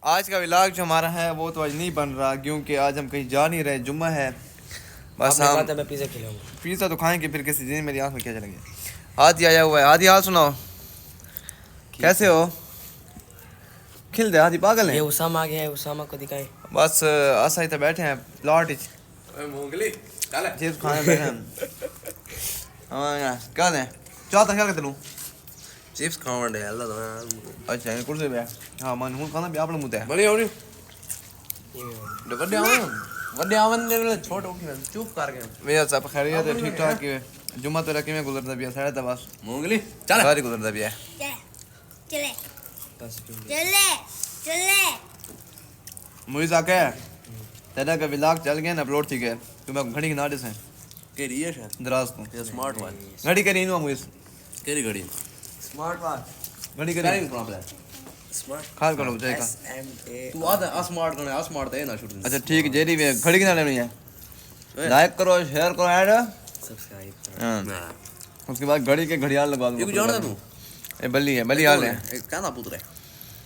आज का व्लॉग जो हमारा है वो तो आज नहीं बन रहा क्योंकि आज हम कहीं जा नहीं रहे, जुम्मा है। बस हम मैं पिज़्ज़ा खिलाऊंगा। पिज़्ज़ा तो खाएंगे फिर किसी दिन। मेरी आँख में क्या चलेंगे। हाथी आया हुआ है। हाथी हाथ सुनाओ, कैसे हो? खिल दे हाथी, पागल है। ये उसामा आ गया है, उसामा को दिखाए। बस आशा इधर बैठे हैं प्लॉट मूंगली चिप्स खाने बैठे हैं। हाँ यार क्या दें, चाह तो क्या कहते लूँ चिप्स खावन दे अल्लाह तो अच्छा ये कुर्सी पे हाँ मन हूँ खाना भी आप लोग मुद्दे हैं बड़ी होनी वड्डे आवन ने छोट उठी चुप कर गए भैया सब खैरियत है, ठीक ठाक है। जुम्मा तो रखी में गुजरता भी है, साढ़े था बस मूंगली चल सारी गुजरता भी है। चले चले चले मुझे जाके तेरा का व्लॉग चल गया ना, अपलोड थी गए तो मैं घड़ी के नाटे से के रिए है दराज को ये स्मार्ट वाच घड़ी करी नहीं मुझे केरी घड़ी स्मार्ट वॉच। घड़ी करी कैरिंग प्रॉब्लम स्मार्ट खाल करो जाएगा। SMA। तू आ स्मार्ट है ना शूटिंग अच्छा ठीक है, जेरी में घड़ी के नाटे नहीं है। लाइक करो, शेयर करो, ऐड सब्सक्राइब करो। हाँ उसके बाद घड़ी के घड़ियाल लगवा ये दो। कुछ जानता तू ये बल्ली है, बल्ली हाल है। क्या ना पुत्र है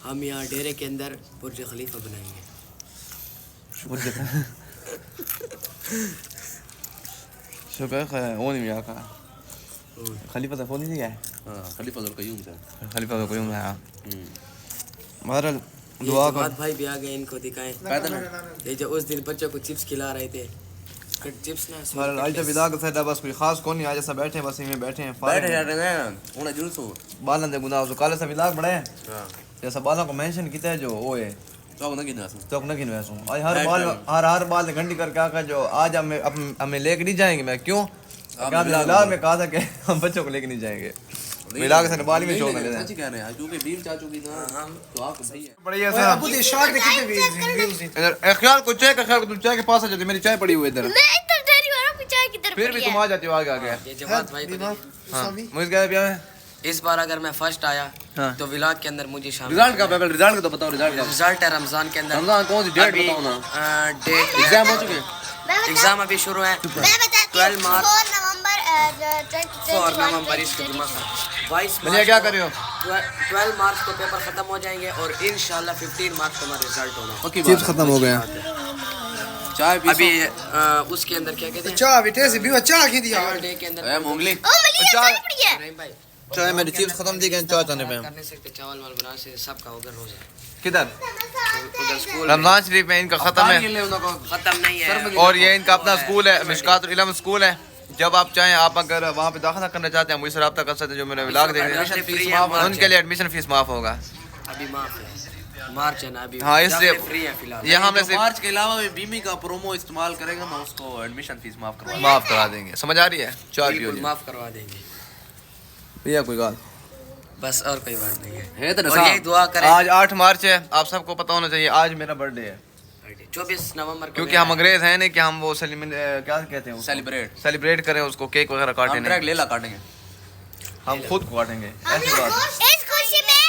हम यहाँ डेरे के अंदर बुर्ज खलीफा बनाएंगे। शुक्र है वो नहीं आका खलीफा से फोन नहीं किया है। हां खलीफा जुल कयूम से खलीफा को कोई नहीं आया। बहरहाल दुआ दुआ कर। भाई भी आ गए, इनको दिखाएं। पैदल ये जो उस दिन बच्चों को चिप्स खिला रहे थे, कट चिप्स ना बहरहाल आज तो विदा का सेट बस कोई खास कौन नहीं, आज ऐसा बैठे हैं बस में बैठे हैं बैठ यार ने उन्हें जुल सो बालन दे गुनाह जो काले से विलाग बड़े हैं हां जैसा बालों को मेंशन किया है जो वो है तो ना गिना तो न गिन वैसू आज हर बाल घंटी करके आका जो आज हमें लेके नहीं जाएंगे। मैं क्यों क्या विलाग में कहा था कि हम बच्चों को लेके नहीं जाएंगे। विलाग से बाली में शौक है सच्ची कह रहे हैं क्योंकि बीम चाचू की ना तो आपको सही है बड़ी ऐसा अबू दे शॉट में कितने व्यूज हैं? इधर ए ख्याल को चाय का ख्याल को तुम चाय के पास आ जाती, मेरी चाय पड़ी हुई इधर मैं इधर ठहरी हूं और चाय की तरफ फिर भी तुम आ जाती हो आगे आगे। ये जवाब भाई को दिमाग देखिए। हाँ स्वामी मुझे क्या है इस बार अगर मैं फर्स्ट आया हाँ। तो व्लॉग के अंदर मुझे शामिल रिजल्ट का पहले रिजल्ट का तो बताओ रिजल्ट का रिजल्ट है रमजान के अंदर। रमजान कौन सी डेट बताओ ना डेट एग्जाम हो चुके एग्जाम अभी शुरू है। मैं बताती 12 मार्च 4 नवंबर नवंबर इसको दिमाग 22 मुझे क्या कर रहे हो 12 मार्च को पेपर खत्म हो जाएंगे और इंशाल्लाह 15 मार्च को हमारा रिजल्ट होना। पक्की चिप्स बात खत्म हो गए चाय पी अभी उसके अंदर क्या कहते हैं, चाह बेटे से भी चाह की दिया डे के अंदर ए मूंगली ओ मुझे चाय पड़ी है। इब्राहिम भाई चाय मेरी चिप्स खत्म थी गए चाय चाहने पे करने से चावल वाल बना से सबका उधर रोजा किधर उधर स्कूल रमजान शरीफ में इनका खत्म है खत्म नहीं है और ये इनका अपना स्कूल है, मिशकातुल इल्म स्कूल है। जब आप चाहें आप अगर वहाँ पे दाखिला करना चाहते हैं मुझसे रब्ता कर सकते हैं, जो मेरे व्लॉग देख रहे एडमिशन फ्री हैं है, उनके लिए एडमिशन फीस माफ होगा। अभी माफ है, मार्च है ना अभी। हाँ, इसलिए फ्री है फिलहाल। ये हमने सिर्फ मार्च के अलावा बीमी का प्रोमो इस्तेमाल करेगा मैं उसको एडमिशन फीस माफ करवा माफ करा देंगे। समझ आ रही है? चाय पियो बिल्कुल जी माफ करवा देंगे, भैया कोई बात बस और कोई बात नहीं है। है तो और यही दुआ करें। आज 8 मार्च है, आप सबको पता होना चाहिए आज मेरा बर्थडे है 24 नवंबर को क्योंकि हम अंग्रेज हैं नहीं कि हम वो क्या कहते हैं सेलिब्रेट करें उसको, केक वगैरह काटे हम ट्रैक नहीं, ले ला काटेंगे हम खुद को काटेंगे। ऐसी बात इस खुशी में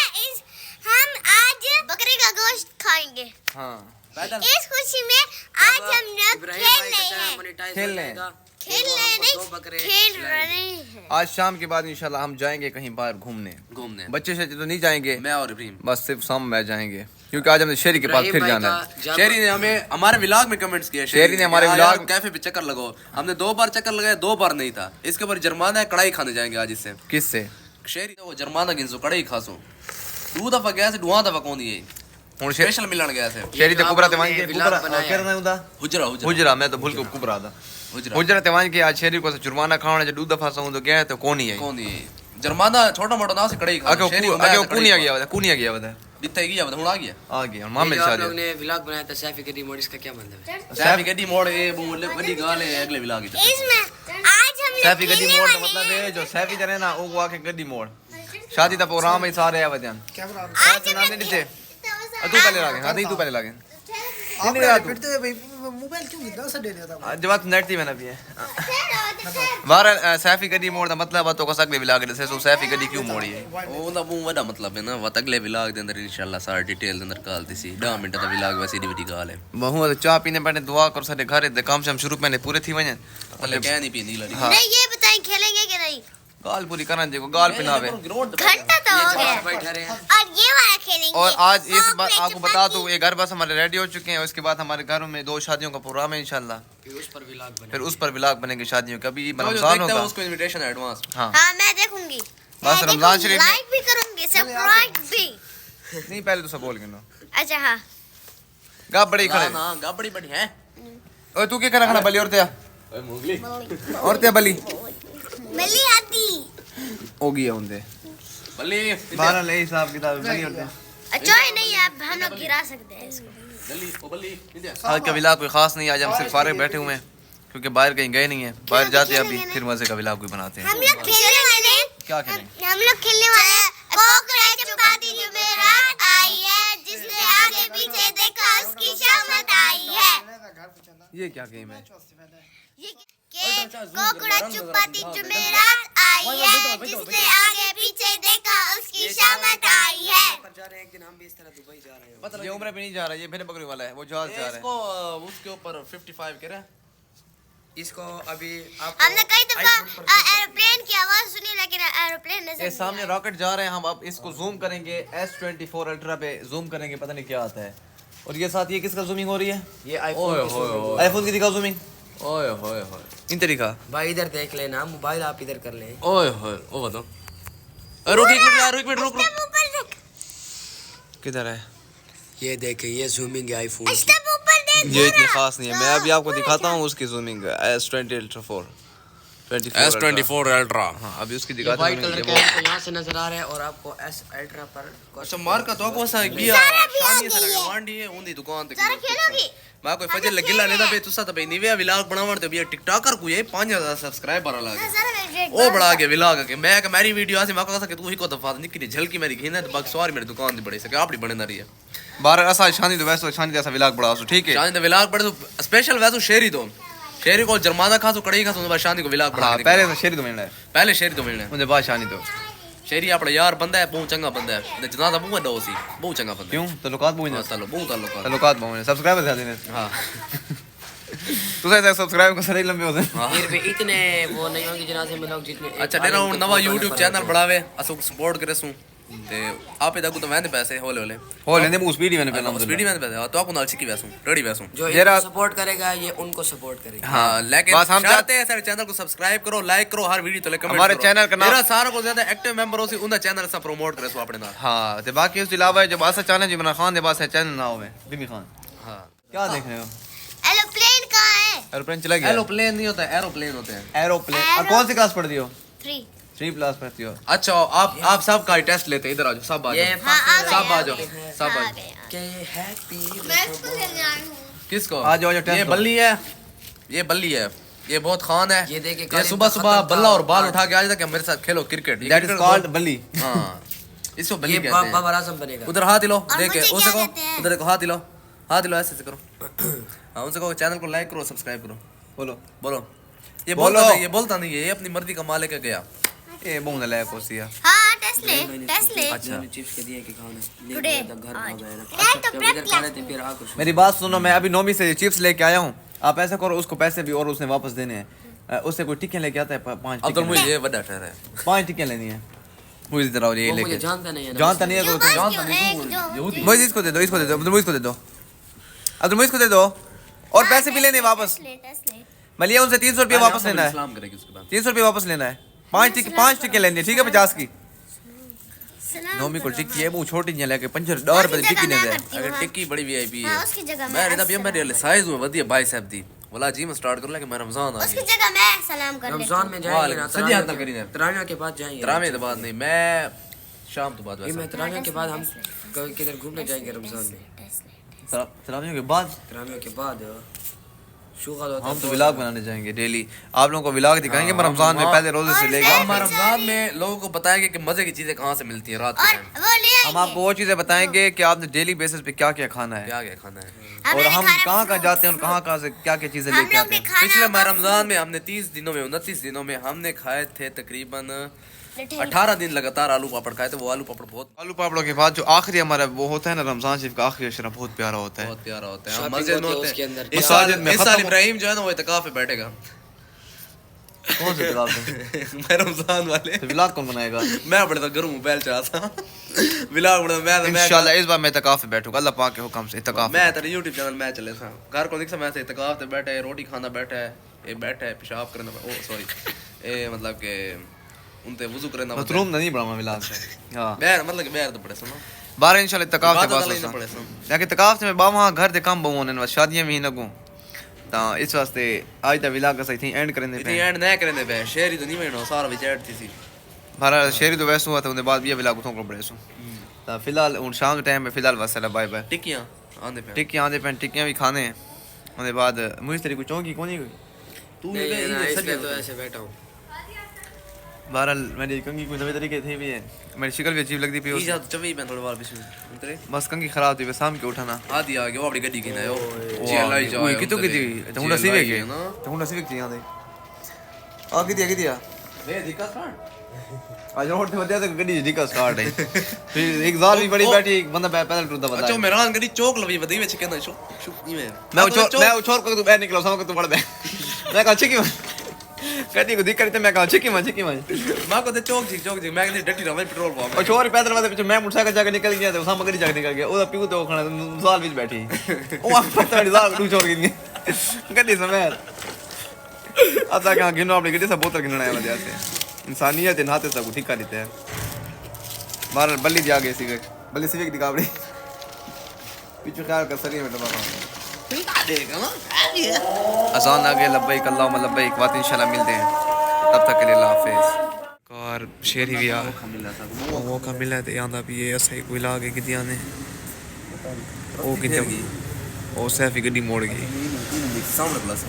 हम आज बकरे का गोश्त खाएंगे। हाँ इस खुशी में आज हम लोग इब्राहिम खेल भाई रहे कहते हैं हैं। मोनेटाइज खेल हो रहे हैं। जाएगा। खेल तो रहे हमको 2 नहीं, बकरे खेल खिलाएंगे। रहे हैं। आज शाम के बाद इंशाल्लाह हम जाएंगे कहीं बाहर घूमने। बच्चे से तो नहीं जाएंगे, मैं और इब्राहिम बस सिर्फ शाम में जाएंगे क्योंकि आज हमने शेरी के पास फिर इब्राहिम जाना भाई है। का जब- शेरी ने हमें हमारे व्लॉग में कमेंट्स किए शेरी ने हमारे यार, व्लॉग- यार, कैफे पे चक्कर लगाओ। हमने 2 बार चक्कर लगाया, 2 बार नहीं था। इसके ऊपर जुर्माना है, कढ़ाई खाने जाएंगे आज इससे। किससे शेरी वो जुर्माना गिनसो कढ़ाई खासो 2 दफा गया से 2 दफा कौन दिए हूँ स्पेशल मिलन गया से शेरी ते जो कुबरा आपने तेवान के व्लॉग कुबरा बनाया करना है उदा हुजरा हुजरा, मैं तो भूल के कुबरा था हुजरा हुजरा तेवान के आज शेरी को से जुर्माना खाना जो 2 दफा सो तो गया तो कौन ही है कौन दिए जुर्माना छोटा मोटा ना से कढ़ाई खा आगे कूनिया गया बता बित्ते गया बता हुन आ गया आ गया ये मोहम्मद जो आप शाह लोग ने व्लॉग बनाया था सैफी के रिमोट, इसका क्या मतलब है? सैफी गड्डी मोड़ ए बोले बड़ी गाल है अगले व्लॉग की इसमें आज हम लोग सैफी गड्डी खेलने मोड़ का वाले मतलब हैं। है जो सैफी जरे ना वो आके गड्डी मोड़ शादी दा प्रोग्राम है सारे आ बदन कैमरा आज हम नाने लोग नीचे तू पहले लागे हां तू पहले लागे आप नहीं फिर तो भाई मोबाइल क्यों कितना सा दे दिया था जब बात नेट थी मैंने भी है बाहर सैफी गड्डी मोड़ दा मतलब तो का सकले व्लॉग दे सो सैफी गड्डी क्यों मोड़ी है ਉਹ ਦਾ ਮੂੰਹ ਵੱਡਾ ਮਤਲਬ ਹੈ ਨਾ ਵਤ ਅਗਲੇ ਵਲੌਗ ਦੇ ਅੰਦਰ ਇਨਸ਼ਾਅੱਲਾ ਸਾਰਾ ਡਿਟੇਲ ਦੇ ਅੰਦਰ ਕਾਲ ਦਿੱਤੀ 10 ਮਿੰਟ ਦਾ ਵਲੌਗ ਵੈਸੀ ਦੀ ਵੱਡੀ ਗਾਲ ਹੈ बहु चाय पीने बैठे दुआ कर सारे घर दे काम से हम शुरू में पूरे थी वजन ਹਲੇ ਕਹਿ ਨਹੀਂ ਪੀਂਦੀ ਲੜੀ हाँ नहीं ये बताएं खेलेंगे कि नहीं? गाल पूरी करना देखो गाल पे ना आवे। घंटा तो हो गया बैठे रहे हैं। और ये वाला खेलेंगे और आज इस बार Chocolate आपको बता दूं चपाती। ये घर बस हमारे रेडी हो चुके हैं। उसके बाद हमारे घरों में 2 शादियों का प्रोग्राम है इंशाल्लाह। फिर उस पर व्लॉग बने। फिर उस पर व्लॉग बनेंगे शादियों का। अभी जो रमजान देखता है होगा। उसको इनविटेशन एडवांस। हाँ हाँ मैं देखूंगी बस रमजान शरीफ में- लाइक भी करूंगी सब्सक्राइब भी। नहीं पहले तो सब बोल के नो अच्छा हाँ गा बड़ी खड़े। ना गाबड़ी बड़ी है। ओए तू क्या कर रखना बली और त्या ओए मुगली। और त्या बली मिली आती हो गई है उनसे बल्ली बारह ले हिसाब किताब बली और त्या। अच्छा ही नहीं है हम लोग गिरा सकते हैं इसको। बल्ली ओ बल्ली इधर। आज का व्लॉग कोई खास नहीं। आज हम सिर्फ फारिग बैठे हुए हैं क्योंकि बाहर कहीं गए नहीं है। बाहर जाते हैं अभी फिर मजे का व्लॉग भी बनाते हैं। हम लोग खेलने वाले क्या खेलेंगे? हम लोग खेलने वाले कोकरेच चपाती जुमेरात आई है जिसने आगे पीछे देखा उसकी शामत आई है। ये क्या गेम है? ये कोकरेच चपाती जुमेरात आई है जिसने आगे पीछे देखा उसकी शामत आई है। जा रहे हैं एक दिन हम भी इस तरह दुबई जा रहे हैं। ये उम्र पे नहीं जा रहा है। ये फिर बकरी वाला है। वो जहाज जा रहा है। इसको उसके ऊपर 55 कह रहा है। इसको अभी आप हमने कई दफा एरोप्लेन की आवाज सुनी लेकिन एरोप्लेन नजर ये नहीं सामने आया। रॉकेट जा रहे हैं। हम अब इसको जूम करेंगे S24 अल्ट्रा पे जूम करेंगे पता नहीं क्या आता है। और ये साथ ये किसका जूमिंग हो रही है? ये ओए आईफोन होए आईफोन की दिखाओ जूमिंग ओए होए होए इन तरीका। भाई इधर देख लेना मोबाइल आप इधर कर लें। ओए होए ओ बताओ। रुक एक मिनट यार रुक एक मिनट रुक रुक। ऊपर देख किधर है? ये देखें ये जूमिंग है आईफोन की। स्टेप ऊपर देख ये इतनी खास नहीं है। मैं अभी आपको दिखाता हूँ उसकी zooming S20 Ultra 4 S24 ultra. हाँ अभी उसकी ये दिखाता व्हाइट हूँ। कलर का आपको यहाँ से नजर आ रहा है और आपको एस अल्ट्रा पर अच्छा मार का तो को सा गिया शामी सारा गवांडी है उंदी दुकान तक। जरा खेलोगी मैं कोई फजल गिला लेदा बे तुसा तो बे निवे व्लॉग बनावण ते बे टिकटॉकर को ये 5000 सब्सक्राइबर लागे। जरा ओ बड़ा के व्लॉग के मैं कि मेरी वीडियो आसे मैं कहा कि तू ही को दफा निकली झलकी मेरी घिना तो बाकी सवारी मेरी दुकान दी बड़ी सके आपड़ी बने ना रही है। 12 असा शानी तो वैसे शानी जैसा व्लॉग बड़ा सो ठीक है। शानी तो व्लॉग बड़े तो स्पेशल वैसो शेरी दो शेरी को जरमाना खा तो कड़ई खा तो शानी को व्लॉग बड़ा हाँ पहले तो शेरी तो मिलना है। पहले शेरी तो मिलने मुझे बाद शानी तो शेरी अपना यार बंदा है बहुत चंगा बंदा है जनादा बहुत बड़ा होसी बहुत चंगा बंदा क्यों तल्लुकात बहुत है हैं। चलो बहुत ताल्लुक तल्लुकात बहुत हैं। सब्सक्राइबर ज़्यादा हैं। हां तू सही सब्सक्राइब को सही लंबे होते हैं। फिर भी इतने वो नहीं होंगे जनाजे में लोग जितने अच्छा डेरा हुन नवा YouTube चैनल बढ़ावे असो सपोर्ट करे सु ते आप इदा को तो वैंदे पैसे होले होले हो लेने उस वीडियो में पहला उस वीडियो में पैसे तो आपको नाल सिकी वैसू रेडी वैसू जो जरा- इनको सपोर्ट करेगा ये उनको सपोर्ट करेगा। हाँ लेकिन बस हम चाहते हैं सारे चैनल को सब्सक्राइब करो लाइक करो हर वीडियो तो कमेंट हमारे चैनल का नाम- मेरा सारा को ज्यादा एक्टिव मेंबर हो सी उनका चैनल सा प्रमोट करे सो अपने नाल। हाँ तो बाकी उसके अलावा जब आसा चैनल जिमरान खान दे पास है चैनल ना हो में बिमी खान हां क्या देख रहे हो? एरोप्लेन कहाँ है? एरोप्लेन चला गया। एरोप्लेन नहीं होता एरोप्लेन होते हैं। एरोप्लेन और कौन सी क्लास पढ़ती हो? 3 3 क्लास पढ़ती हो। अच्छा आप सब का टेस्ट लेते हैं इधर आ जाओ सब आ ये जाओ हाँ आ सब आ गया जाओ सब आ आ जाओ गया। के हैप्पी मैं इसको लेने आई हूँ। किसको आ जाओ, आ जाओ, टेस्ट ये लो। बल्ली है ये बल्ली है ये बहुत खान है ये देखिए ये काली सुबह सुबह खतरनाक बल्ला और बाल आज। उठा के आ जाता कि मेरे साथ खेलो क्रिकेट दैट इज कॉल्ड बल्ली। हाँ इसको बल्ली ये कहते हैं। बाबर आजम बनेगा। उधर हाथ हिलो और देख मुझे उसे क्या को कहते हैं? उधर देखो हाथ हिलो ऐसे करो हाँ उनसे कहो चैनल को लाइक करो सब्सक्राइब करो बोलो बोलो ये बोलो। बोलता नहीं है ये अपनी मर्जी का मालिक है गया ये बहुत नलायक होती है। हाँ टेस्ट ले टेस्ट ले अच्छा मैंने चिप्स के दिए कि खाना टुडे घर भाग गए ना। यार तो जब प्रेप इधर खा रहे थे फिर आकर मेरी बात सुनो मैं अभी नौमी से चिप्स लेके आया हूँ। आप ऐसा करो उसको पैसे भी और उसने वापस देने हैं। उससे कोई टिक्के लेके आता है 5 अब तो मुझे ये बड़ा ठहरा है 5 टिक्के लेनी है। मुझे इधर आओ ये वो मुझे लेके जानता नहीं है ना। जानता नहीं है क्यों तो बस क्यों एक दो मुझे इसको दे दो इसको दे दो अब्दुल मुइज को दे दो अब्दुल मुइज को दे दो और पैसे भी लेने वापस। टेस्ट ले मलिया उनसे 300 रुपये वापस लेना है। सलाम करेगी उसके बाद 300 रुपये वापस लेना है। 5 टिक्के लेनी है ठीक है 50 की। सलाम नौमी को करो टिक्की है भाई। वो छोटी नहीं लेके 5 रुपये टिक्की नहीं दे। अगर टिक्की बड़ी वीआईपी है हाँ, उसकी जगह मैं मैं रहता भी मेरे साइज में वधिया भाई साहब दी बोला जी मैं स्टार्ट कर लेके मैं रमजान आ उसकी गया जगह मैं सलाम कर लेती रमजान में जाएंगे ना वालेकुम, सदी हाथ तक करीने। तरावियों के बाद जाएंगे। ड्रामे के बाद नहीं मैं शाम तो बाद ये वैसे मैं तरावियों के बाद हम किधर घूमने जाएंगे रमजान में। सलामियों के बाद तरावियों के बाद शुगल होता हम तो व्लॉग बनाने जाएंगे डेली। आप लोगों को व्लॉग दिखाएंगे रमजान में पहले रोजे से लेके हम रमजान में लोगों को बताएंगे कि मजे की चीजें कहाँ से मिलती हैं रात के और टाइम वो ले हम आपको वो चीजें बताएंगे कि आपने डेली बेसिस पे क्या क्या खाना है क्या क्या खाना है। और हम कहाँ कहाँ जाते हैं और कहाँ कहाँ से क्या क्या चीजें हम लेके लोग आते भी हैं। खाना पिछले रमजान में हमने 30 दिनों में 29 दिनों में हमने खाए थे तकरीबन 18 दिन लगातार आलू पापड़ खाए थे। वो आलू पापड़ बहुत आलू पापड़ों के बाद जो आखिरी हमारा वो होता है ना रमजान शरीफ का आखिरी अशरा बहुत प्यारा होता है। बहुत प्यारा होता है। हम Shopping मस्जिद में होती है होते उसके हैं अंदर। इस साल मस्जिद में इस खत्म साल हो- इब्राहिम जो है ना वो इत्काफ पे बैठेगा कौन से इतकाफ में? मैं रमजान वाले तो व्लॉग कौन बनाएगा? मैं अपने तो घरों मोबाइल चलाता व्लॉग बना मैं इंशाल्लाह इस बार मैं इतकाफ में बैठूंगा अल्लाह पाक के हुक्म से इतकाफ मैं तेरे YouTube चैनल में चले था घर को दिखसा मैं से इतकाफ पे बैठा है रोटी खाना बैठा है ये बैठा है पेशाब करना ओ सॉरी ए मतलब के उनते वुजू करना रूम नहीं बनाऊंगा व्लॉग से। हां बैर मतलब के बैर तो पड़े सुनो बार इंशाल्लाह इतकाफ के इबादत नहीं बाद पड़े सुनो लेकिन इतकाफ से मैं बावहां घर दे काम बहु होने शादियां में ही लगूं ता इस वास्ते आज दा व्लॉग सही थी एंड करने इतनी एंड ना करने पे शहरी तो नहीं मैनो सारा विचैट थी सी बारा शेरी तो वैसे हुआ था उनके बाद ये व्लॉग तो बड़े सो ता फिलहाल उन शाम के टाइम में फिलहाल वसला बाय बाय। टिक्कियां आंदे पे टिक्कियां आंदे पे टिक्कियां भी खाने हैं उसके बाद मुझे तेरी कोई चौंकी कोनी कोई तू नहीं ना, ये इसलिए तो ऐसे बैठा हूँ। बहरहाल मेरी कंगी कोई नवे तरीके थे भी है मेरी शक्ल भी अजीब लगती पई जा चवी में थोड़ा बार बिसु उतरे बस कंगी खराब थी शाम के उठाना आदि आ गया वो अपनी गड्डी की ना यो जी अल्लाह ही जाए कितो की थी तो हुंडा सिविक है तो हुंडा सिविक थी यहां दे आ की दिया वे दिक्कत काट आज रोड पे होते तो गड्डी दिक्कत स्टार्ट है फिर एक जार भी बड़ी बैठी एक बंदा पैदल टूटता बता अच्छा मेरा गड्डी चौक लवी बदी में चिकन शो नहीं मैं छोड़ को तू बाहर निकलो सामने को तू बड़ बे मैं कहा छिकी गड्डी को दिक्कत है मैं कहा छिकी मां को तो चौक जी मैं कहती डटी रहा पेट्रोल पंप और छोर पैदल वाले पीछे मैं मोटरसाइकिल जाके निकल गया तो सामने गड्डी जाके निकल गया ओदा पीऊ तो खाना जाल बीच बैठी ओ पता नहीं जाल तू छोड़ गई गड्डी समय आता क्या गिनो अपनी गड्डी से बोतल गिनना है वजह से इंसानियत नाते सब ठीक कर देते हैं मार बल्ली दिया गए सी बल्ली सिविक दिखा बड़ी पीछे ख्याल कर सरी में देगा ना अजान आ गए लब्बैक अल्लाहुम्मा लब्बैक बात इंशाल्लाह मिलते हैं तब तक के लिए अल्लाह हाफिज़ कार शेर ही गया मौका मिला तो आंदा भी ये सही कोई ला के किदियां ने ओ किते ओ सैफी गड्डी मोड़ गई सामने प्लस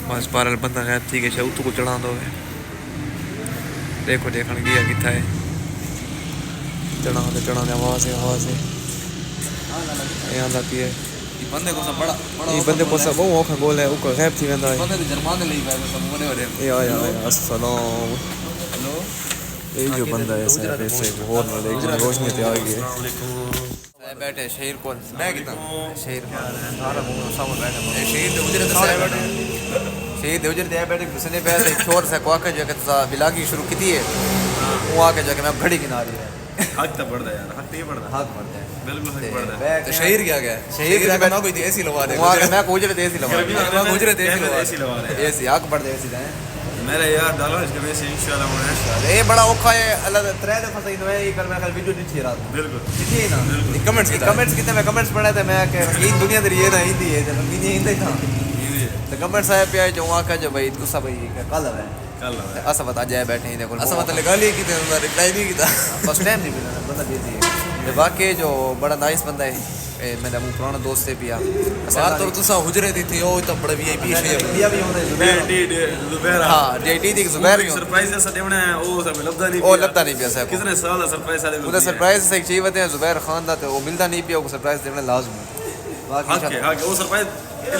बस पारल बंदा गैब थी के शायद को चढ़ा दो देखो देखन गया किथा है चढ़ा दे आवाज है ये आंदा पी है बंदे को सब बड़ा ये बंदे को सब वो ओखा गोल है ऊपर गैब थी वेंदा है बंदे तो जुर्माने ले गए सब होने वाले या अस्सलाम हेलो ये जो बंदा है सर ऐसे और ना लेकिन रोशनी ते आ गई है बैठे शहीर को मैं कितना शहीर सारा सामने बैठे शहीद उधर से बैठे शहीद उजर दे बैठे घुसने पे ऐसे छोर से क्वाका जो के बिलागी शुरू की थी है वो आके जाके मैं घड़ी किनारे है हक तो पड़ता यार हक नहीं पड़ता हाथ पड़ता है बिल्कुल हक पड़ता है तो शहीद क्या गया शहीद का ना कोई ऐसी लगा दे वहां मैं गुजरे देसी लगा मैं गुजरे ऐसी लगा रहे ऐसी आग पड़ दे ऐसी है मेरे यार डालो इसके में से इंशाल्लाह होना ये बड़ा औखा है अल्लाह त्रे दफा सही तो ये कर मैं कल वीडियो नहीं रहा था बिल्कुल ठीक है ना कमेंट्स कितने मैं कमेंट्स पढ़ा था मैं कि ये दुनिया दरी ये ना हिंदी है जब हिंदी हिंदी था तो कमेंट्स आए पे जो वहां का जो भाई गुस्सा भाई कल है कल असा बता जाए बैठे हैं देखो ऐसा मतलब गाली की तो रिप्लाई नहीं किया फर्स्ट टाइम नहीं मिला बंदा बिजी है बाकी जो बड़ा नाइस बंदा है मेरा मुंह पुराना दोस्त है पिया बात तो तुसा हुजरे दी थी ओ तो बड़ा वीआईपी है पिया भी होने जुबैर हां जेटी दी जुबैर भी सरप्राइज ऐसा देवना है ओ सब लबदा नहीं ओ लबदा नहीं पिया साहब कितने साल सरप्राइज साले उधर सरप्राइज से चाहिए होते हैं जुबैर खान दा तो वो मिलता नहीं पिया को सरप्राइज देना लाजम है बाकी हक वो सरप्राइज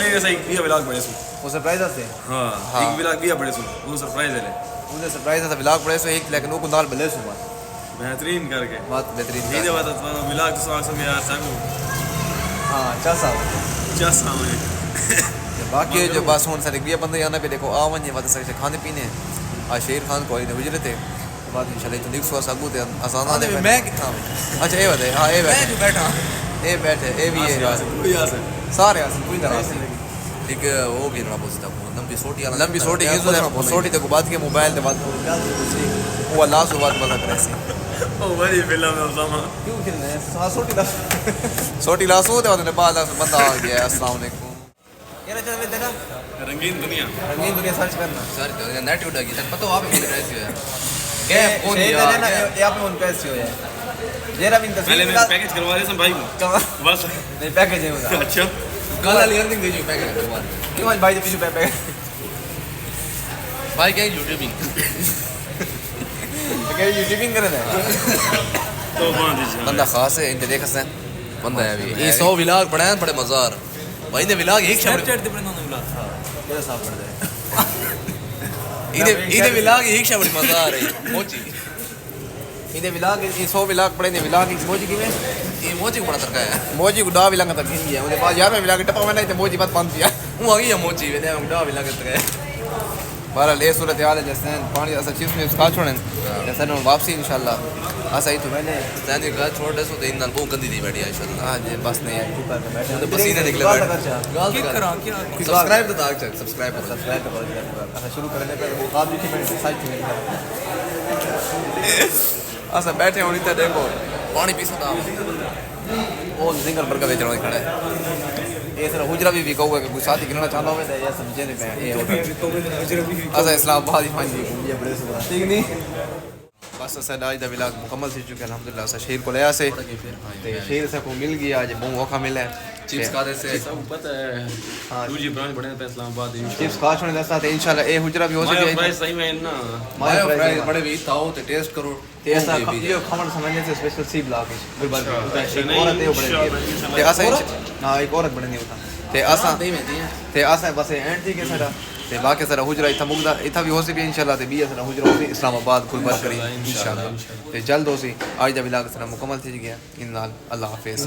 ले सही किया व्लॉग बड़े सु वो सरप्राइज से हां एक व्लॉग किया बड़े सु वो सरप्राइज ले उधर सरप्राइज था व्लॉग बड़े सो एक लेकिन वो को नाल भले सुबह बेहतरीन करके बात बेहतरीन ये बात तो व्लॉग तो सब यार सब हां अच्छा साहब क्या सामने बाकी जो बस होने सारे भी बंदे यहाँ पे देखो आवन ये बात से खाने पीने आज शेर खान को ने गुजरे थे बाद इंशाल्लाह तो लिख सो सबूत है आसान आने मैं कितना अच्छा ये बताए हां ये मैं जो बैठा ये बैठे ये भी है सारे आसन पूरी तरह से एक वो भी ना बोलता लंबी सोटी वाला लंबी सोटी ये सोटी तक बात के मोबाइल ते बात वो अल्लाह से बात मत करे से ओ बड़ी फिल्म है उसामा क्यों खेलना है हां सोटी लासो ते बाद ने बाद बंदा आ गया अस्सलाम वालेकुम ये चल में देना रंगीन दुनिया सर्च करना सर तो नेट उड़ा गया पता हो आप मेरे ऐसे है गैप कौन दिया ये आप में पैसे हो है जेरा बिन पहले मैं पैकेज करवा रहे सन भाई को बस नहीं पैकेज है उसका अच्छा कल वाली अर्निंग दे जो पैकेज के बाद क्यों भाई के पीछे पैकेज भाई क्या यूट्यूबिंग क्या यूट्यूबिंग कर रहा है तो बांध दीजिए बंदा खास है इनके देख सकते हैं बंदा है अभी ये 100 व्लॉग पड़ा है बड़े मजेदार भाई ने व्लॉग एक शब्द चैट दे बना व्लॉग तेरा साफ पड़ जाए इधे व्लॉग एक शब्द मजेदार है मोची इधे व्लॉग ये 100 व्लॉग पड़े ने व्लॉग की मोजी की में ये मोची बड़ा तरका है मोजी को डा व्लॉग तक नहीं है उसके बाद यार मैं व्लॉग टपा मैंने तो मोजी बात बंद किया वो आ गई है मोची वे डा व्लॉग तरका है बहरहाल ये सूरत हाल है जैसे पानी असा चीज में खा छोड़न जैसे न वापसी इंशाल्लाह असा ही तो मैंने सैनी घर छोड़ दे सो तो इन बहुत गंदी नहीं बैठी इंशाल्लाह हां जी बस नहीं है ऊपर पे बैठे तो पसीने निकले बैठ सब्सक्राइब तो ताक चल सब्सक्राइब कर सब्सक्राइब करो अच्छा शुरू करने पे वो काम लिखी मैंने साइड में असा बैठे होनी तो देखो पानी पी सकता वो सिंगल पर का बेचना खड़ा है ये सर हुजरा भी कहूगा कि कोई साथी गिरना चाहता हो तो ये समझे नहीं पे असा इस्लामाबाद ही फाइन ये बड़े सुबह ठीक नहीं बस असा आज दा व्लॉग मुकम्मल थी चुके अल्हम्दुलिल्लाह असा शेर को लिया से ते शेर से को मिल गया आज बहुत औखा मिला चिप्स खा दे से सब पता है हाँ। दूजी ब्रांच बने पे इस्लामाबाद चिप्स खा छोड़ने दस्ता ते इंशाल्लाह ए हुजरा भी हो माया सके प्राइस सही में ना माया फ्राइज बड़े भी ताओ ते टेस्ट करो ते ऐसा ये खमण समझने से स्पेशल सी ब्लॉग है गुलबर्ग अच्छा, एक नहीं, औरत है वो बड़े ते ऐसा हां एक औरत बने नहीं होता ते असा ते असा बस एंड थी के सारा ते बाकी सारा हुजरा इथा मुगदा इथा भी हो सके इंशाल्लाह ते बी सारा हुजरा हो इस्लामाबाद गुलबर्ग करी इंशाल्लाह ते जल्द हो सी आज दा व्लॉग सारा मुकम्मल थी गया इन नाल अल्लाह हाफिज़